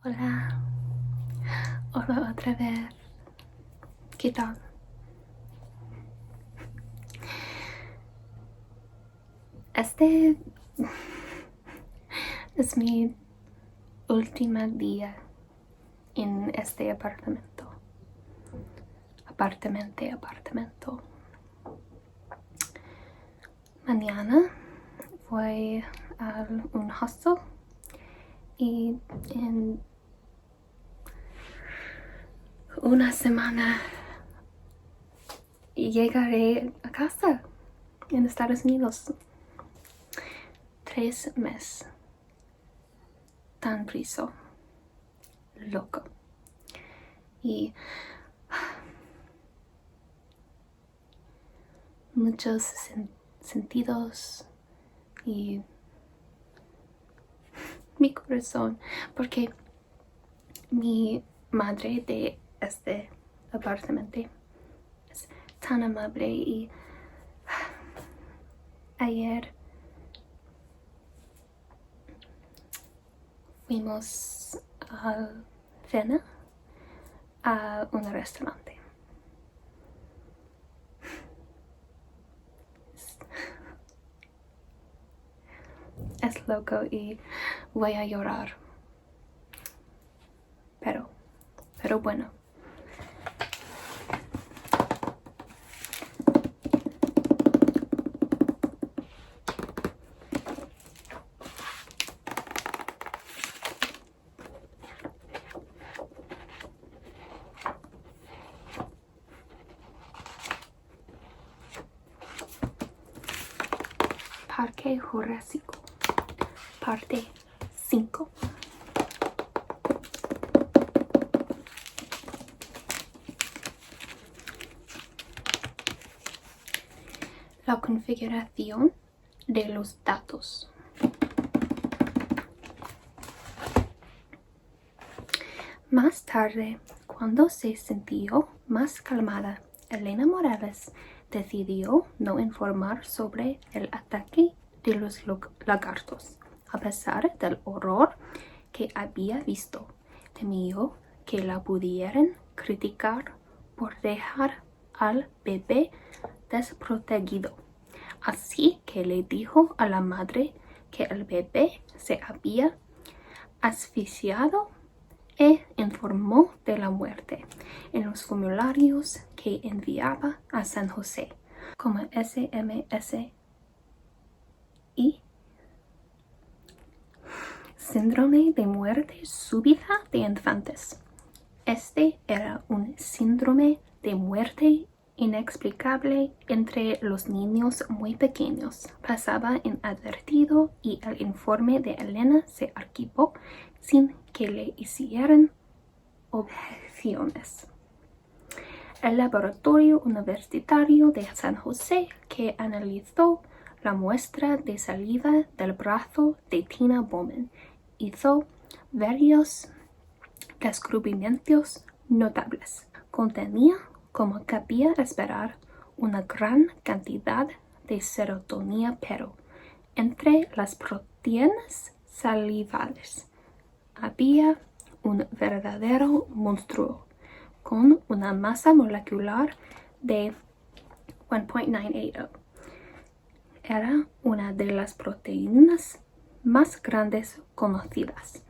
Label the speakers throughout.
Speaker 1: Hola, hola otra vez. ¿Qué tal? Este es mi último día en este apartamento. Apartamento. Mañana voy a un hostel y en una semana llegaré a casa en Estados Unidos. 3 meses. Tan prisa. Loco. Y muchos sentidos y mi corazón, porque mi madre de este apartamento es tan amable y ayer fuimos a cena a un restaurante. Es loco y voy a llorar. Pero bueno. Parque Jurásico, parte 5. La configuración de los datos. Más tarde, cuando se sintió más calmada, Elena Morales decidió no informar sobre el ataque de los lagartos. A pesar del horror que había visto, temió que la pudieran criticar por dejar al bebé desprotegido. Así que le dijo a la madre que el bebé se había asfixiado e informó de la muerte en los formularios que enviaba a San José, como SMS y síndrome de muerte súbita de infantes. Este era un síndrome de muerte inexplicable entre los niños muy pequeños. Pasaba inadvertido y el informe de Elena se archivó sin que le hicieran objeciones. El laboratorio universitario de San José, que analizó la muestra de saliva del brazo de Tina Bowman, hizo varios descubrimientos notables. Contenía, como cabía esperar, una gran cantidad de serotonina, pero entre las proteínas salivales había un verdadero monstruo con una masa molecular de 1.980. Era una de las proteínas más grandes conocidas.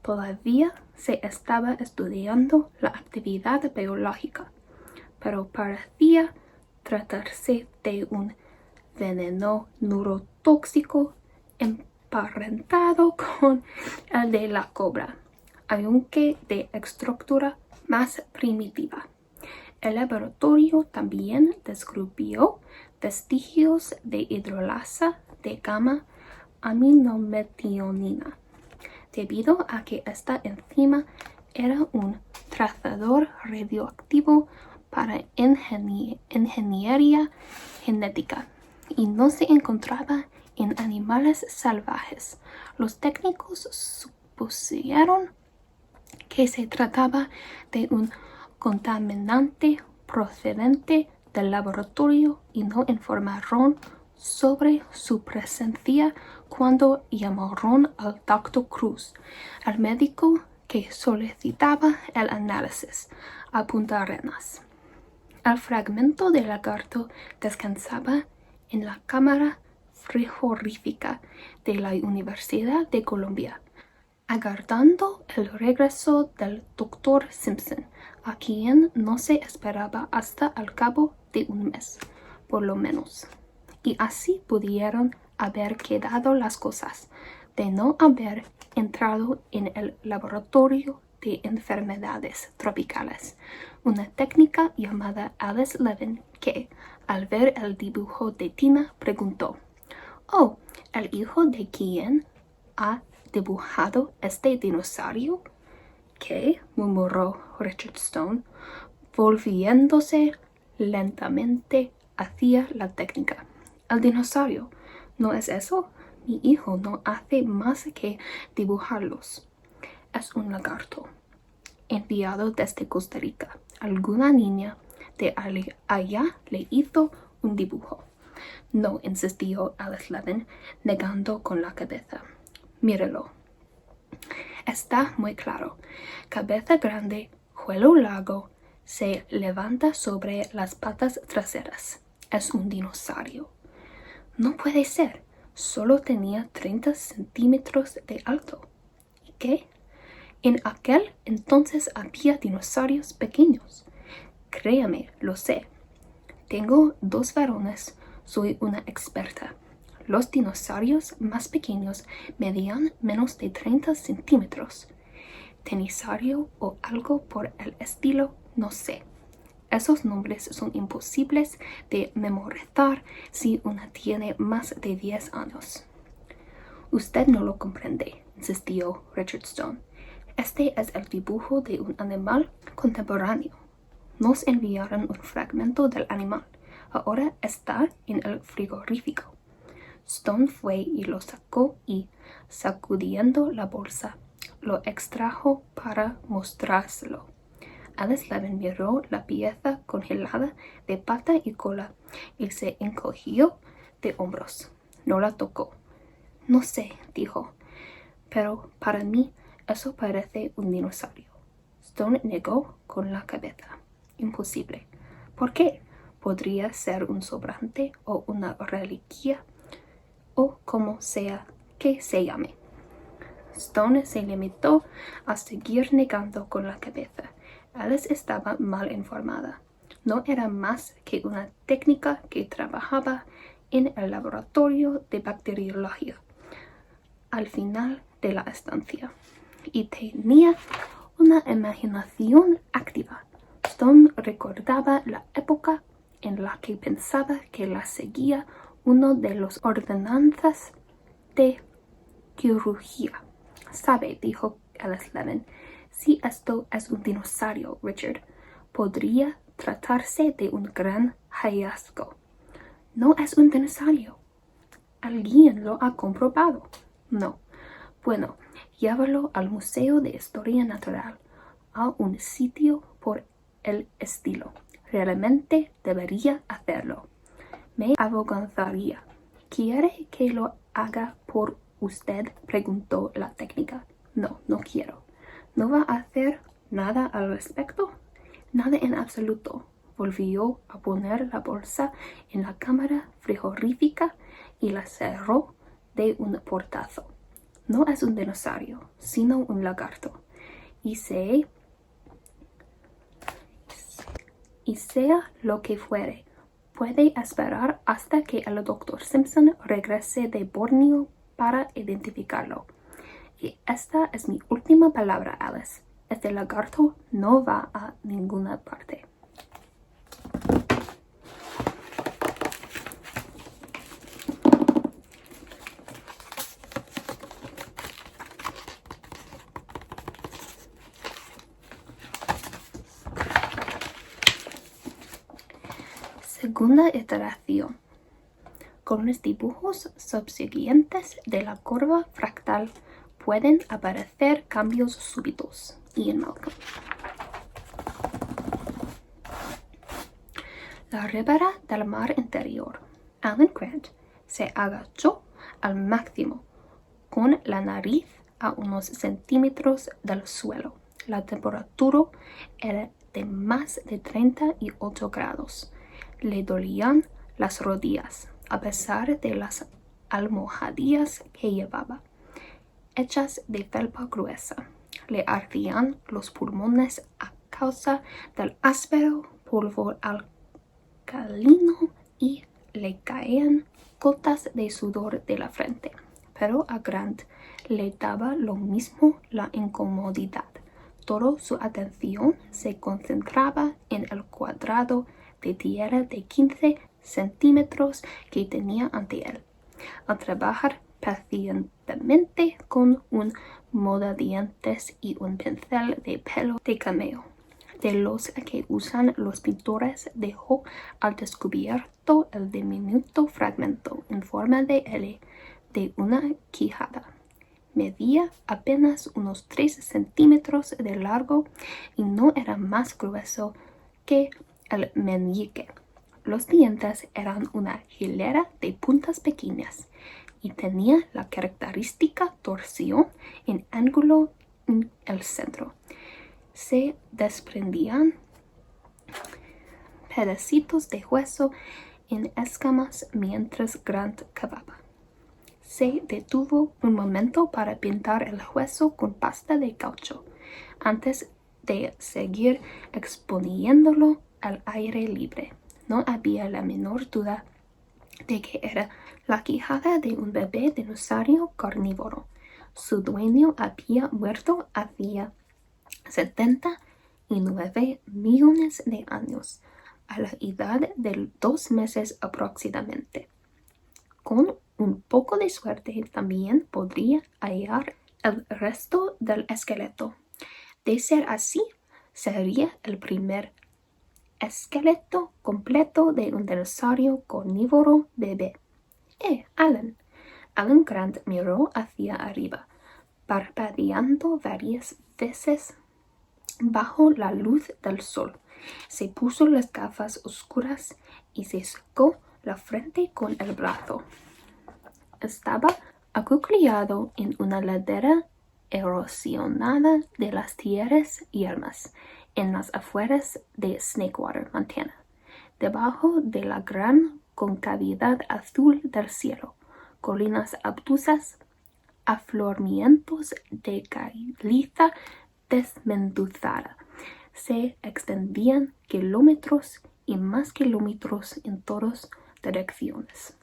Speaker 1: Todavía se estaba estudiando la actividad biológica, pero parecía tratarse de un veneno neurotóxico emparentado con el de la cobra, aunque de estructura más primitiva. El laboratorio también descubrió vestigios de hidrolasa de gamma aminometionina, debido a que esta enzima era un trazador radioactivo para ingeniería genética y no se encontraba en animales salvajes. Los técnicos supusieron que se trataba de un contaminante procedente del laboratorio y no informaron sobre su presencia cuando llamaron al Dr. Cruz, el médico que solicitaba el análisis a Punta Arenas. El fragmento de lagarto descansaba en la cámara frigorífica de la Universidad de Columbia, aguardando el regreso del Dr. Simpson, a quien no se esperaba hasta al cabo de un mes, por lo menos. Y así pudieron haber quedado las cosas, de no haber entrado en el laboratorio de enfermedades tropicales, una técnica llamada Alice Levin que, al ver el dibujo de Tina, preguntó: «Oh, ¿el hijo de quién ha dibujado este dinosaurio?» «¿Qué?», murmuró Richard Stone, volviéndose lentamente hacia la técnica. «El dinosaurio, ¿no es eso? Mi hijo no hace más que dibujarlos. Es un lagarto enviado desde Costa Rica. Alguna niña de allá le hizo un dibujo». «No», insistió Alice Levin, negando con la cabeza. «Mírelo. Está muy claro. Cabeza grande, cuello largo, se levanta sobre las patas traseras. Es un dinosaurio». «No puede ser. Solo tenía 30 centímetros de alto». «¿Y qué? En aquel entonces había dinosaurios pequeños». «Créame, lo sé. Tengo 2 varones. Soy una experta. Los dinosaurios más pequeños medían menos de 30 centímetros. Tenisaurio o algo por el estilo, no sé. Esos nombres son imposibles de memorizar si una tiene más de 10 años. «Usted no lo comprende», insistió Richard Stone. «Este es el dibujo de un animal contemporáneo. Nos enviaron un fragmento del animal. Ahora está en el frigorífico». Stone fue y lo sacó y, sacudiendo la bolsa, lo extrajo para mostrárselo. Alice Levin miró la pieza congelada de pata y cola y se encogió de hombros. No la tocó. «No sé», dijo, «pero para mí eso parece un dinosaurio». Stone negó con la cabeza. «Imposible». «¿Por qué? Podría ser un sobrante o una reliquia o como sea que se llame». Stone se limitó a seguir negando con la cabeza. Alice estaba mal informada. No era más que una técnica que trabajaba en el laboratorio de bacteriología al final de la estancia, y tenía una imaginación activa. Stone recordaba la época en la que pensaba que la seguía uno de los ordenanzas de quirúrgica. «¿Sabe?», dijo Alice Levin, «si esto es un dinosaurio, Richard, podría tratarse de un gran hallazgo». «No es un dinosaurio». «¿Alguien lo ha comprobado?» «No». «Bueno, llévalo al Museo de Historia Natural, a un sitio por el estilo. Realmente debería hacerlo». Me avergonzaría. «¿Quiere que lo haga por usted?», preguntó la técnica. «No, no quiero». «¿No va a hacer nada al respecto?» «Nada en absoluto». Volvió a poner la bolsa en la cámara frigorífica y la cerró de un portazo. «No es un dinosaurio, sino un lagarto. Y sea lo que fuere, puede esperar hasta que el Dr. Simpson regrese de Borneo para identificarlo. Y esta es mi última palabra, Alice. Este lagarto no va a ninguna parte». Segunda iteración. Con los dibujos subsiguientes de la curva fractal pueden aparecer cambios súbitos. Ian Malcolm. La ribera del mar interior. Alan Grant se agachó al máximo, con la nariz a unos centímetros del suelo. La temperatura era de más de 38 grados. Le dolían las rodillas, a pesar de las almohadillas que llevaba, hechas de felpa gruesa. Le ardían los pulmones a causa del áspero polvo alcalino y le caían gotas de sudor de la frente. Pero a Grant le daba lo mismo la incomodidad. Toda su atención se concentraba en el cuadrado de tierra de 15 centímetros que tenía ante él. Al trabajar pacientemente con un modadientes y un pincel de pelo de cameo, de los que usan los pintores, dejó al descubierto el diminuto fragmento en forma de L de una quijada. Medía apenas unos 3 centímetros de largo y no era más grueso que el meñique. Los dientes eran una hilera de puntas pequeñas y tenía la característica torsión en ángulo en el centro. Se desprendían pedacitos de hueso en escamas mientras Grant cavaba. Se detuvo un momento para pintar el hueso con pasta de caucho, antes de seguir exponiéndolo al aire libre. No había la menor duda de que era la quijada de un bebé dinosaurio carnívoro. Su dueño había muerto hacía 79 millones de años, a la edad de 2 meses aproximadamente. Con un poco de suerte también podría hallar el resto del esqueleto. De ser así, sería el primer esqueleto completo de un dinosaurio carnívoro bebé. Alan Grant miró hacia arriba, parpadeando varias veces bajo la luz del sol. Se puso las gafas oscuras y se secó la frente con el brazo. Estaba acuclillado en una ladera erosionada de las tierras yermas en las afueras de Snakewater, Montana, debajo de la gran concavidad azul del cielo. Colinas obtusas, afloramientos de caliza desmenuzada, se extendían kilómetros y más kilómetros en todas direcciones.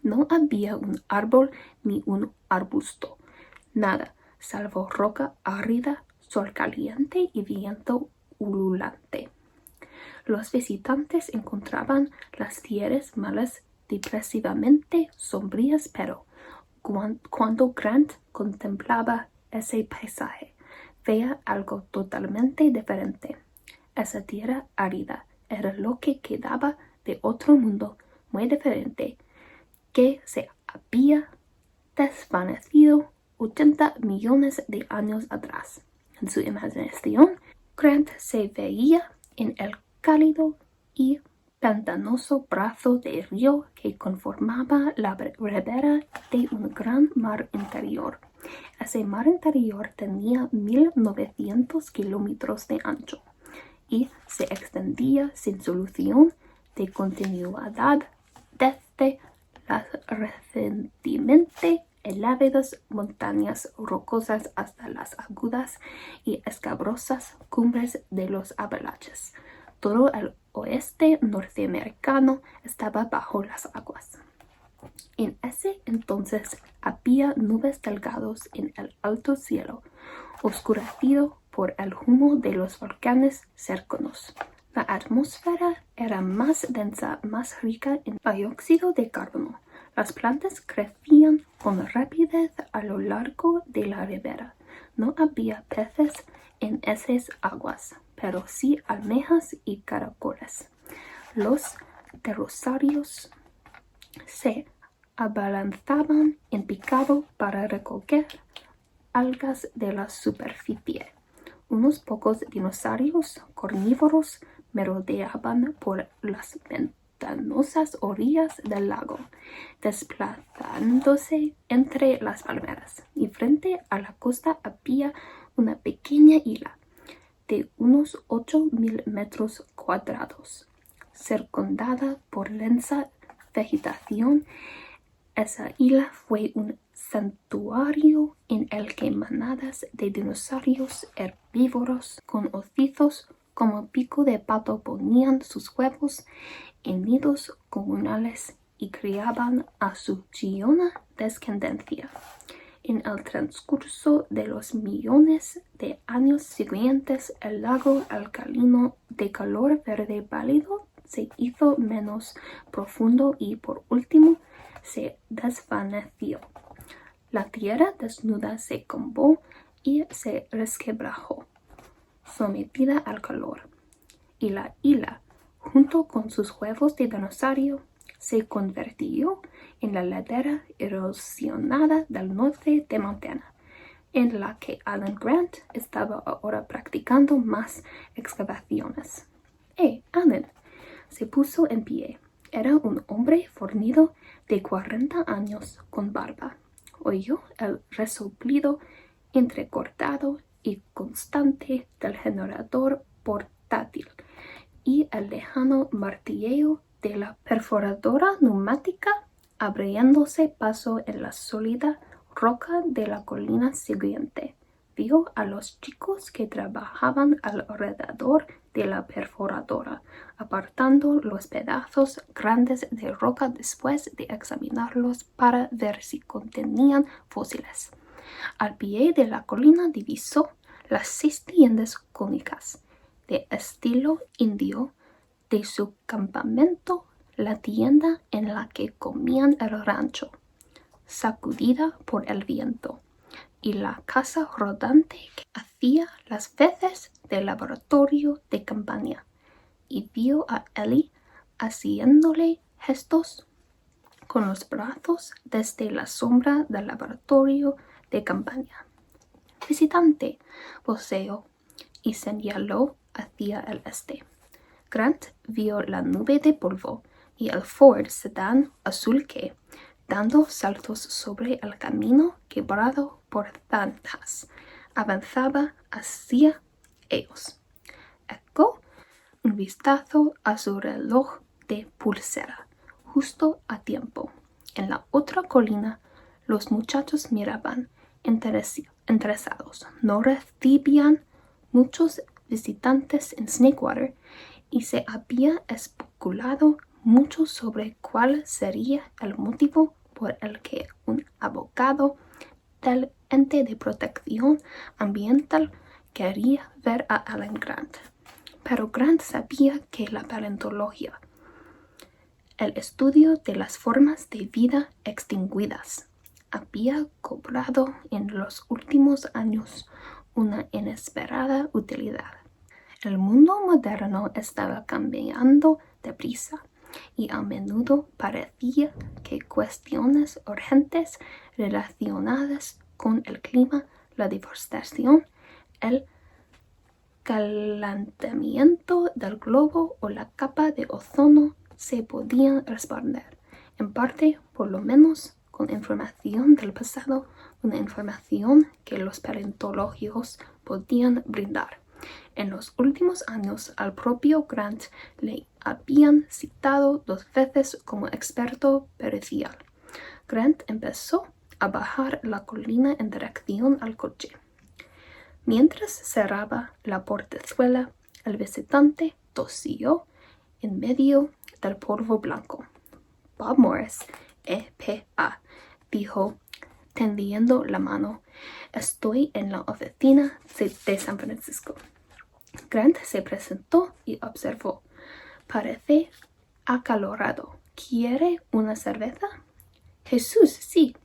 Speaker 1: No había un árbol ni un arbusto, nada, salvo roca árida, sol caliente y viento ululante. Los visitantes encontraban las tierras malas depresivamente sombrías, pero cuando Grant contemplaba ese paisaje, veía algo totalmente diferente. Esa tierra árida era lo que quedaba de otro mundo muy diferente que se había desvanecido 80 millones de años atrás. En su imaginación, Grant se veía en el cálido y pantanoso brazo de río que conformaba la ribera de un gran mar interior. Ese mar interior tenía 1900 kilómetros de ancho y se extendía sin solución de continuidad desde las recientemente elevadas montañas rocosas hasta las agudas y escabrosas cumbres de los Apalaches. Todo el oeste norteamericano estaba bajo las aguas. En ese entonces había nubes delgadas en el alto cielo, oscurecido por el humo de los volcanes cercanos. La atmósfera era más densa, más rica en dióxido de carbono. Las plantas crecían con rapidez a lo largo de la ribera. No había peces en esas aguas, pero sí almejas y caracoles. Los pterosaurios se abalanzaban en picado para recoger algas de la superficie. Unos pocos dinosaurios carnívoros merodeaban por las pantanosas orillas del lago, desplazándose entre las palmeras y y frente a la costa había una pequeña isla de unos 8.000 metros cuadrados, circundada por densa vegetación. Esa isla fue un santuario en el que manadas de dinosaurios herbívoros con hocicos como pico de pato ponían sus huevos en nidos comunales y criaban a su chillona descendencia. En el transcurso de los millones de años siguientes, el lago alcalino de color verde pálido se hizo menos profundo y, por último, se desvaneció. La tierra desnuda se combó y se resquebrajó, sometida al calor, y la isla, junto con sus huevos de dinosaurio, se convirtió en la ladera erosionada del norte de Montana, en la que Alan Grant estaba ahora practicando más excavaciones. Alan se puso en pie. Era un hombre fornido de 40 años con barba. Oyó el resoplido entrecortado y constante del generador portátil y el lejano martilleo de la perforadora neumática abriéndose paso en la sólida roca de la colina siguiente. Vio a los chicos que trabajaban alrededor de la perforadora, apartando los pedazos grandes de roca después de examinarlos para ver si contenían fósiles. Al pie de la colina divisó las 6 tiendas cónicas de estilo indio de su campamento, la tienda en la que comían el rancho, sacudida por el viento, y la casa rodante que hacía las veces de laboratorio de campaña, y vio a Ellie haciéndole gestos con los brazos desde la sombra del laboratorio de campaña. «Visitante», voceó y señaló hacia el este. Grant vio la nube de polvo y el Ford sedán azul que, dando saltos sobre el camino quebrado por zanjas, avanzaba hacia ellos. Echó un vistazo a su reloj de pulsera, justo a tiempo. En la otra colina, los muchachos miraban interesados. No recibían muchos visitantes en Snakewater y se había especulado mucho sobre cuál sería el motivo por el que un abogado del ente de protección ambiental quería ver a Alan Grant. Pero Grant sabía que la paleontología, el estudio de las formas de vida extinguidas, había cobrado en los últimos años una inesperada utilidad. El mundo moderno estaba cambiando deprisa y a menudo parecía que cuestiones urgentes relacionadas con el clima, la deforestación, el calentamiento del globo o la capa de ozono se podían responder, en parte por lo menos con información del pasado, una información que los paleontólogos podían brindar. En los últimos años, al propio Grant le habían citado 2 veces como experto pericial. Grant empezó a bajar la colina en dirección al coche. Mientras cerraba la portezuela, el visitante tosió en medio del polvo blanco. Bob Morris, E.P.A., dijo, tendiendo la mano. Estoy en la oficina de San Francisco. Grant se presentó y observó. Parece acalorado. ¿Quiere una cerveza? Jesús, sí.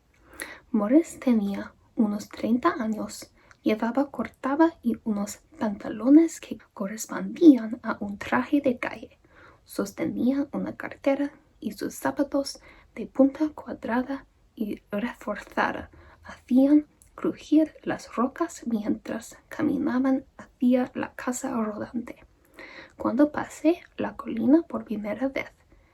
Speaker 1: Morris tenía unos 30 años. Llevaba cortada y unos pantalones que correspondían a un traje de calle. Sostenía una cartera y sus zapatos de punta cuadrada y reforzada hacían crujir las rocas mientras caminaban hacia la casa rodante. Cuando pasé la colina por primera vez,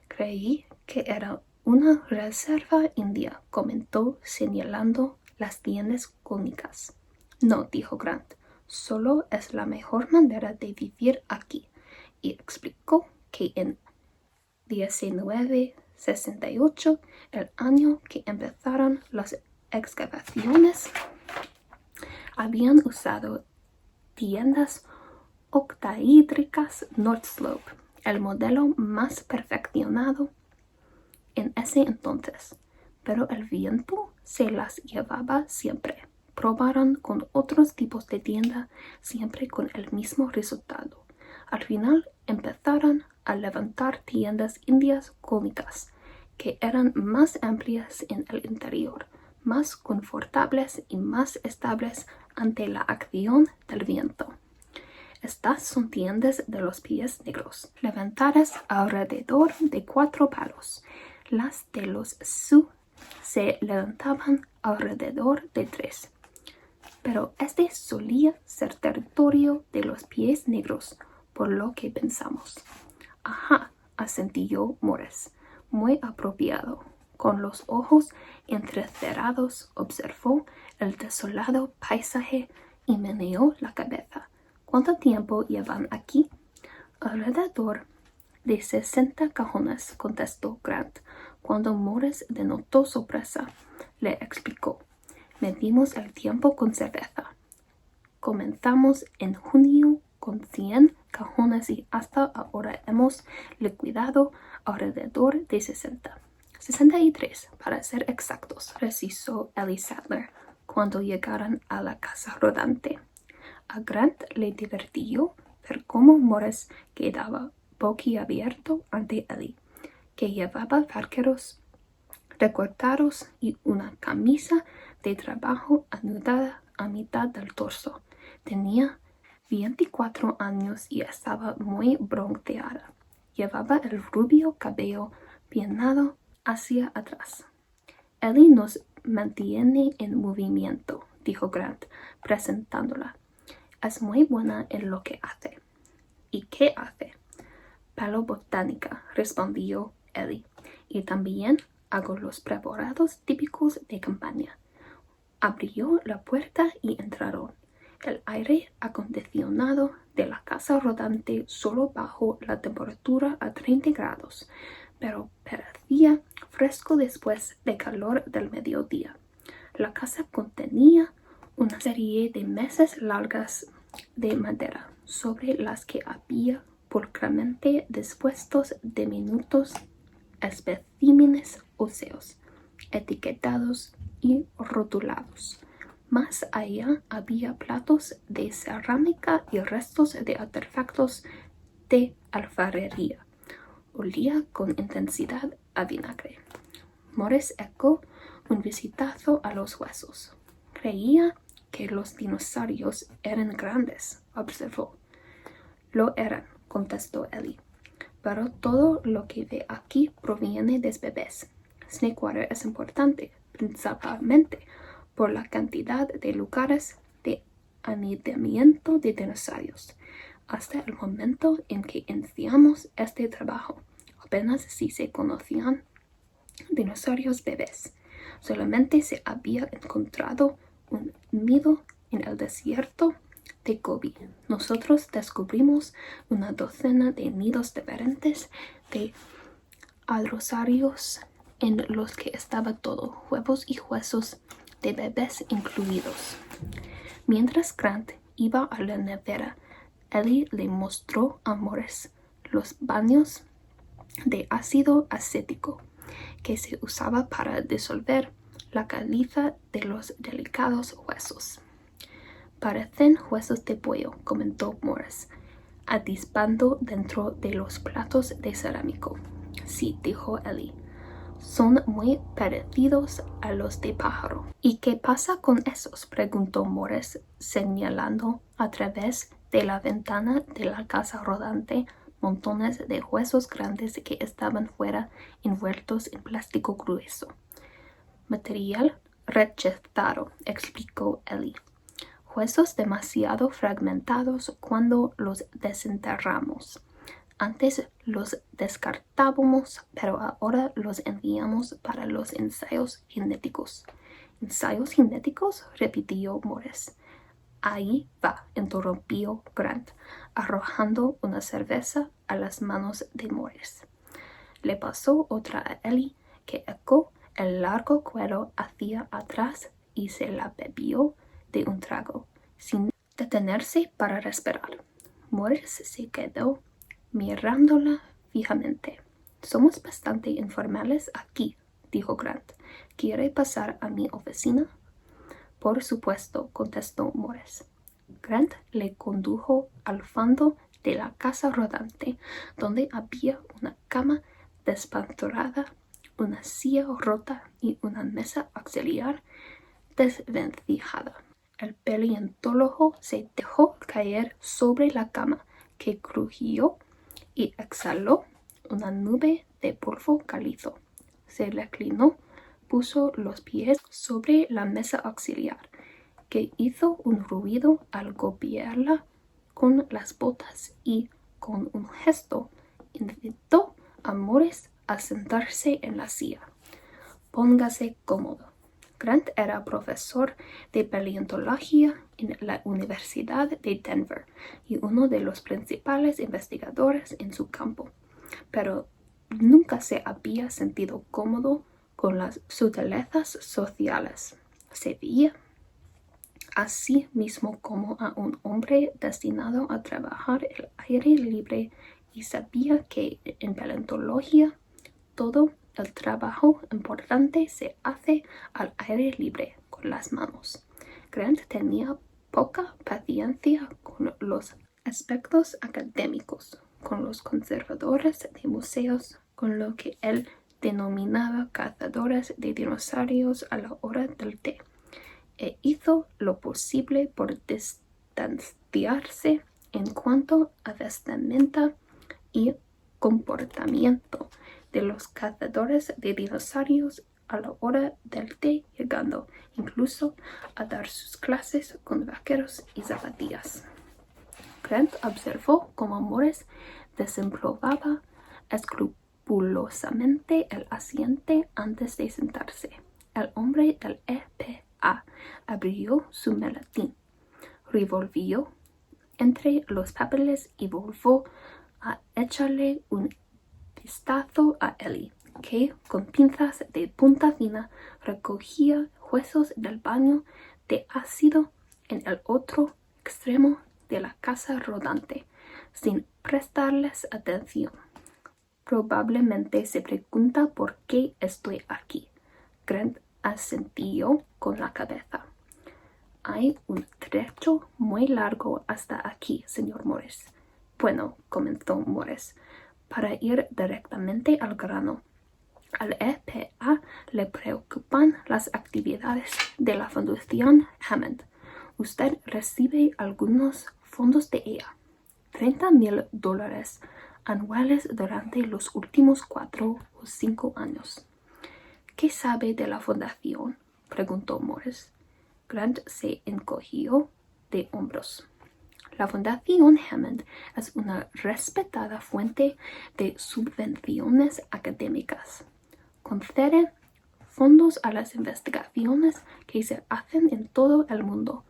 Speaker 1: creí que era una reserva india, comentó señalando las tiendas cónicas. No, dijo Grant, solo es la mejor manera de vivir aquí. Y explicó que en 1968, el año que empezaron las excavaciones, habían usado tiendas octaédricas North-Slope, el modelo más perfeccionado en ese entonces, pero el viento se las llevaba siempre. Probaron con otros tipos de tienda, siempre con el mismo resultado. Al final empezaron a levantar tiendas indias cónicas, que eran más amplias en el interior, más confortables y más estables ante la acción del viento. Estas son tiendas de los pies negros, levantadas alrededor de 4 palos. Las de los Sioux se levantaban alrededor de 3. Pero este solía ser territorio de los pies negros, por lo que pensamos. Ajá, asentió Morris, muy apropiado. Con los ojos entrecerrados observó el desolado paisaje y meneó la cabeza. ¿Cuánto tiempo llevan aquí? Alrededor de 60 cajones, contestó Grant. Cuando Morris denotó sorpresa, le explicó. Medimos el tiempo con cerveza. Comenzamos en junio con 100 cajones y hasta ahora hemos liquidado alrededor de 60. 63, para ser exactos, precisó Ellie Sattler cuando llegaron a la casa rodante. A Grant le divertió ver cómo Morris quedaba boquiabierto ante Ellie, que llevaba vaqueros recortados y una camisa de trabajo anudada a mitad del torso. Tenía 24 años y estaba muy bronceada. Llevaba el rubio cabello peinado hacia atrás. Ellie nos mantiene en movimiento, dijo Grant, presentándola. Es muy buena en lo que hace. ¿Y qué hace? Paleobotánica, respondió Ellie. Y también hago los preparados típicos de campaña. Abrió la puerta y entraron. El aire acondicionado de la casa rodante solo bajó la temperatura a 30 grados, pero parecía fresco después del calor del mediodía. La casa contenía una serie de mesas largas de madera, sobre las que había pulcramente dispuestos diminutos especímenes óseos, etiquetados y rotulados. Más allá había platos de cerámica y restos de artefactos de alfarería. Olía con intensidad a vinagre. Morris echó un vistazo a los huesos. Creía que los dinosaurios eran grandes, observó. Lo eran, contestó Ellie. Pero todo lo que ve aquí proviene de bebés. Snakewater es importante, principalmente por la cantidad de lugares de anidamiento de dinosaurios. Hasta el momento en que iniciamos este trabajo, apenas si se conocían dinosaurios bebés. Solamente se había encontrado un nido en el desierto de Gobi. Nosotros descubrimos una docena de nidos diferentes de hadrosaurios en los que estaba todo, huevos y huesos de bebés incluidos. Mientras Grant iba a la nevera, Ellie le mostró a Morris los baños de ácido acético que se usaba para disolver la caliza de los delicados huesos. Parecen huesos de pollo, comentó Morris, atisbando dentro de los platos de cerámico. Sí, dijo Ellie. Son muy parecidos a los de pájaro. ¿Y qué pasa con esos? Preguntó Morris, señalando a través de la ventana de la casa rodante montones de huesos grandes que estaban fuera envueltos en plástico grueso. Material rechazado, explicó Ellie. Huesos demasiado fragmentados cuando los desenterramos. Antes los descartábamos, pero ahora los enviamos para los ensayos genéticos. ¿Ensayos genéticos?, repitió Morris. Ahí va, interrumpió Grant, arrojando una cerveza a las manos de Morris. Le pasó otra a Ellie, que echó el largo cuero hacia atrás y se la bebió de un trago, sin detenerse para respirar. Morris se quedó mirándola fijamente. «Somos bastante informales aquí», dijo Grant. «¿Quiere pasar a mi oficina?» «Por supuesto», contestó Morris. Grant le condujo al fondo de la casa rodante, donde había una cama despantorrada, una silla rota y una mesa auxiliar desvencijada. El paleontólogo se dejó caer sobre la cama, que crujió y exhaló una nube de polvo calizo. Se reclinó, puso los pies sobre la mesa auxiliar, que hizo un ruido al golpearla con las botas y, con un gesto, invitó a Morris a sentarse en la silla. «Póngase cómodo». Grant era profesor de paleontología en la Universidad de Denver y uno de los principales investigadores en su campo, pero nunca se había sentido cómodo con las sutilezas sociales. Se veía a sí mismo como a un hombre destinado a trabajar el aire libre y sabía que en paleontología todo el trabajo importante se hace al aire libre con las manos. Grant tenía poca paciencia con los aspectos académicos, con los conservadores de museos, con lo que él denominaba cazadores de dinosaurios a la hora del té, e hizo lo posible por distanciarse en cuanto a vestimenta y comportamiento de los cazadores de dinosaurios a la hora del té, llegando incluso a dar sus clases con vaqueros y zapatillas. Grant observó cómo Morris desempolvaba escrupulosamente el asiento antes de sentarse. El hombre del EPA abrió su maletín, revolvió entre los papeles y volvió a echarle un vistazo a Ellie, que con pinzas de punta fina recogía huesos del baño de ácido en el otro extremo de la casa rodante, sin prestarles atención. «Probablemente se pregunta por qué estoy aquí». Grant asintió con la cabeza. «Hay un trecho muy largo hasta aquí, señor Morris». «Bueno», comenzó Morris, para ir directamente al grano. Al EPA le preocupan las actividades de la Fundación Hammond. Usted recibe algunos fondos de ella, $30,000 anuales durante los últimos 4 o 5 años. «¿Qué sabe de la fundación?», preguntó Morris. Grant se encogió de hombros. «La Fundación Hammond es una respetada fuente de subvenciones académicas. Concede fondos a las investigaciones que se hacen en todo el mundo,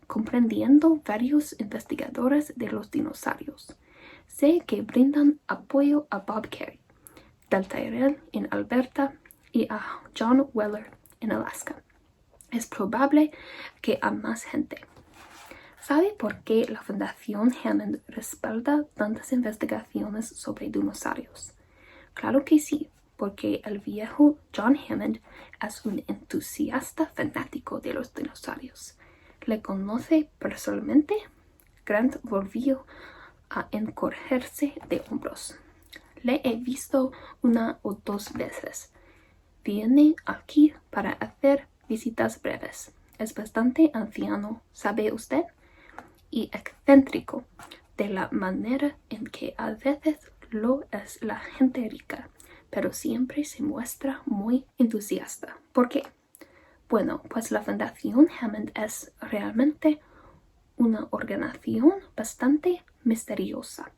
Speaker 1: comprendiendo varios investigadores de los dinosaurios. Sé que brindan apoyo a Bob Carey, del Tyrrell en Alberta, y a John Weller en Alaska. Es probable que a más gente. ¿Sabe por qué la Fundación Hammond respalda tantas investigaciones sobre dinosaurios? Claro que sí, porque el viejo John Hammond es un entusiasta fanático de los dinosaurios. ¿Le conoce personalmente?» Grant volvió a encogerse de hombros. «Le he visto 1 o 2 veces. Viene aquí para hacer visitas breves. Es bastante anciano, ¿sabe usted? Y excéntrico, de la manera en que a veces lo es la gente rica, pero siempre se muestra muy entusiasta. ¿Por qué? Bueno, pues la Fundación Hammond es realmente una organización bastante misteriosa.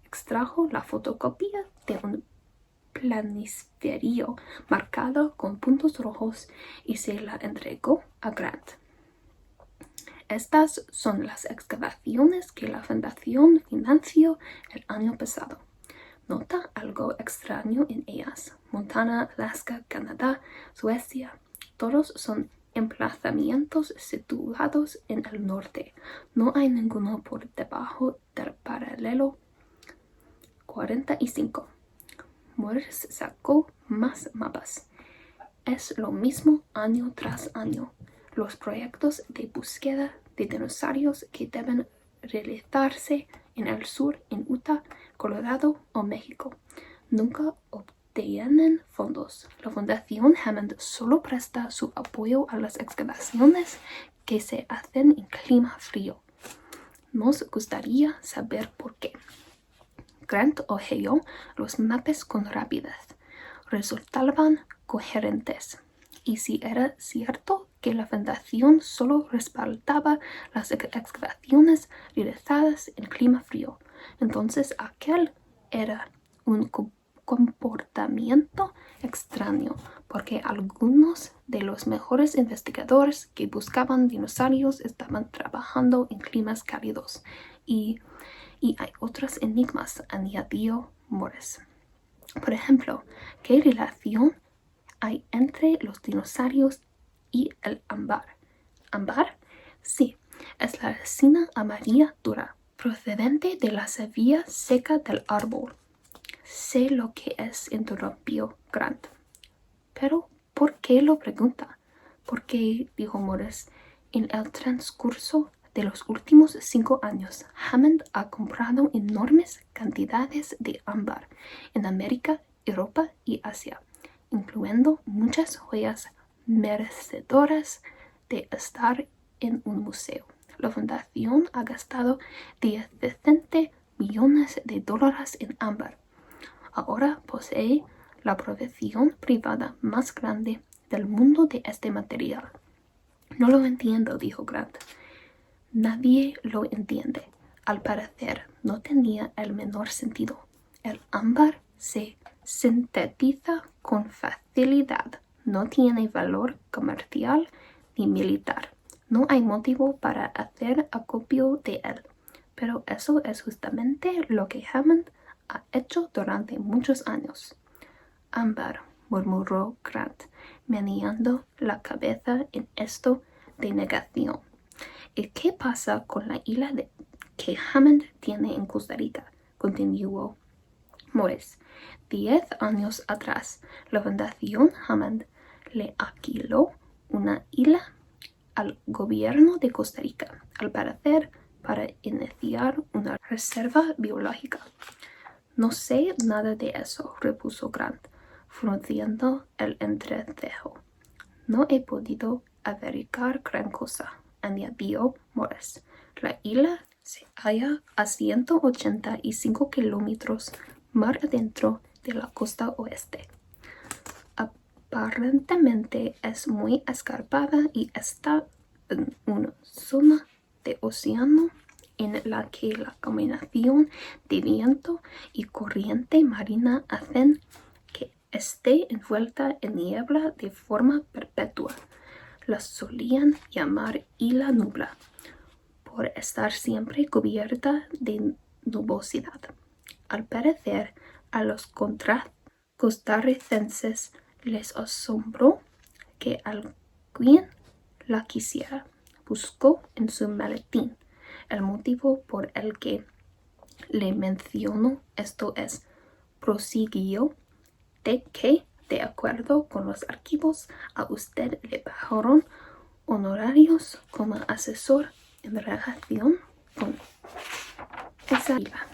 Speaker 1: Extrajo la fotocopia de un planisferio marcado con puntos rojos y se la entregó a Grant. Estas son las excavaciones que la fundación financió el año pasado. Nota algo extraño en ellas. Montana, Alaska, Canadá, Suecia, todos son emplazamientos situados en el norte. No hay ninguno por debajo del paralelo 45. Morris sacó más mapas. Es lo mismo año tras año. Los proyectos de búsqueda de dinosaurios que deben realizarse en el sur, en Utah, Colorado o México, nunca obtienen fondos. La Fundación Hammond solo presta su apoyo a las excavaciones que se hacen en clima frío. Nos gustaría saber por qué. Grant hojeó los mapas con rapidez. Resultaban coherentes. Y si era cierto que la fundación solo respaldaba las excavaciones realizadas en clima frío, entonces aquel era un comportamiento extraño, porque algunos de los mejores investigadores que buscaban dinosaurios estaban trabajando en climas cálidos. Y hay otros enigmas, añadió Morris. Por ejemplo, ¿qué relación hay entre los dinosaurios y el ámbar? ¿Ámbar? Sí, es la resina amarilla dura, procedente de la savia seca del árbol. Sé lo que es, interrumpió Grant. Pero, ¿por qué lo pregunta? Porque, dijo Morris, en el transcurso de los últimos 5 años, Hammond ha comprado enormes cantidades de ámbar en América, Europa y Asia, incluyendo muchas joyas merecedoras de estar en un museo. La fundación ha gastado 17 millones de dólares en ámbar. Ahora posee la provisión privada más grande del mundo de este material. No lo entiendo, dijo Grant. Nadie lo entiende. Al parecer, no tenía el menor sentido. El ámbar se sintetiza con facilidad. No tiene valor comercial ni militar. No hay motivo para hacer acopio de él. Pero eso es justamente lo que Hammond ha hecho durante muchos años. Ámbar, murmuró Grant, meneando la cabeza en esto de negación. ¿Y qué pasa con la isla que Hammond tiene en Costa Rica? Continuó Morris. 10 años atrás, la Fundación Hammond le alquiló una isla al gobierno de Costa Rica, al parecer para iniciar una reserva biológica. No sé nada de eso, repuso Grant, frunciendo el entrecejo. No he podido averiguar gran cosa, añadió Morris. La isla se halla a 185 kilómetros mar adentro de la costa oeste. Aparentemente es muy escarpada y está en una zona de océano en la que la combinación de viento y corriente marina hacen que esté envuelta en niebla de forma perpetua. La solían llamar isla nubla, por estar siempre cubierta de nubosidad. Al parecer, a los costarricenses les asombró que alguien la quisiera. Buscó en su maletín. El motivo por el que le menciono esto es, prosiguió, de que, de acuerdo con los archivos, a usted le pagaron honorarios como asesor en relación con esa isla.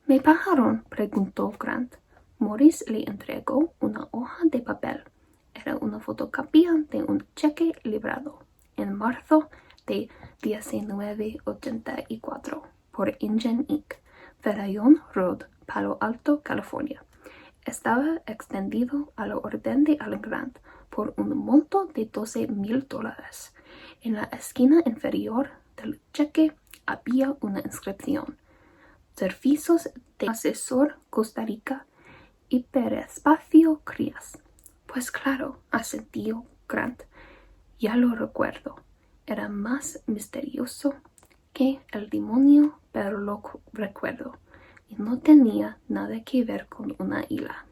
Speaker 1: ¿Me pagaron?, preguntó Grant. Morris le entregó una hoja de papel. Era una fotocopia de un cheque librado en marzo de 1984 por Ingen Inc., Fedayón Road, Palo Alto, California. Estaba extendido a la orden de Alan Grant por un monto de $12,000. En la esquina inferior del cheque había una inscripción: Servicios de Asesor Costa Rica hiperespacio crías. Pues claro, asentió Grant. Ya lo recuerdo. Era más misterioso que el demonio, pero lo recuerdo. Y no tenía nada que ver con una isla.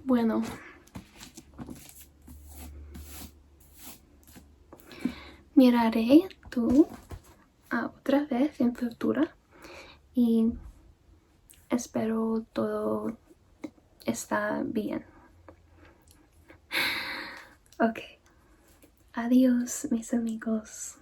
Speaker 1: Bueno, miraré tú otra vez en futuro y espero todo está bien. Ok, adiós mis amigos.